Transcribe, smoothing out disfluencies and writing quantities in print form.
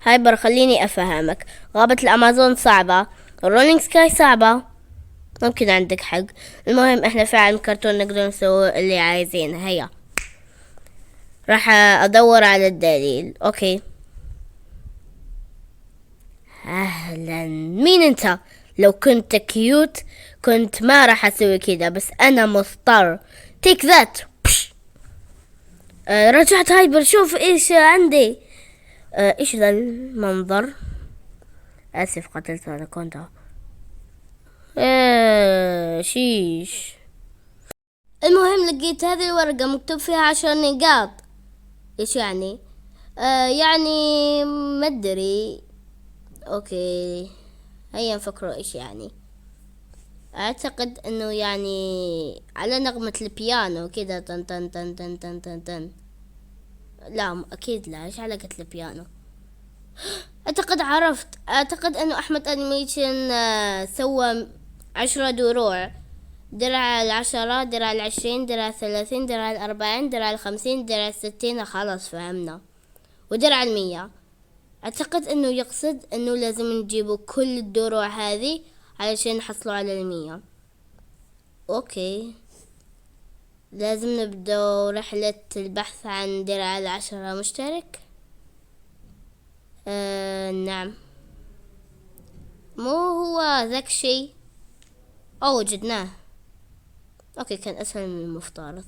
هايبر خليني أفهمك. غابة الأمازون صعبة، الرولينج سكاي صعبة. ممكن عندك حق. المهم احنا في عالم كرتون نقدر نسوي اللي عايزينه. هيا راح أدور على الدليل. أوكي. أهلا، مين أنت؟ لو كنت كيوت كنت ما راح أسوي كذا، بس أنا مضطر. تيك ذات. رجعت هايبر، شوف إيش عندي. إيش ذا المنظر؟ آسف قتلت هذا كنت. شيش. المهم لقيت هذه الورقة مكتوب فيها 10 نقاط. إيش يعني؟ يعني ما أدري. أوكي، هيا نفكروا إيش يعني. أعتقد إنه يعني على نغمة البيانو كذا، تن تن تن تن تن تن تن. لا أكيد لا، إيش علاقة البيانو؟ أعتقد عرفت. أعتقد إنه أحمد أنيميشن سوى 10 دروع. درع 10، درع 20، درع 30، درع 40، درع 50، درع 60. خلاص فهمنا. ودرع 100. أعتقد إنه يقصد إنه لازم نجيبوا كل الدروع هذه علشان نحصلوا على 100. أوكي، لازم نبدأ رحلة البحث عن درع 10 مشترك. نعم، مو هو ذاك الشي. وجدناه. أوكي، كان أسهل من المفترض.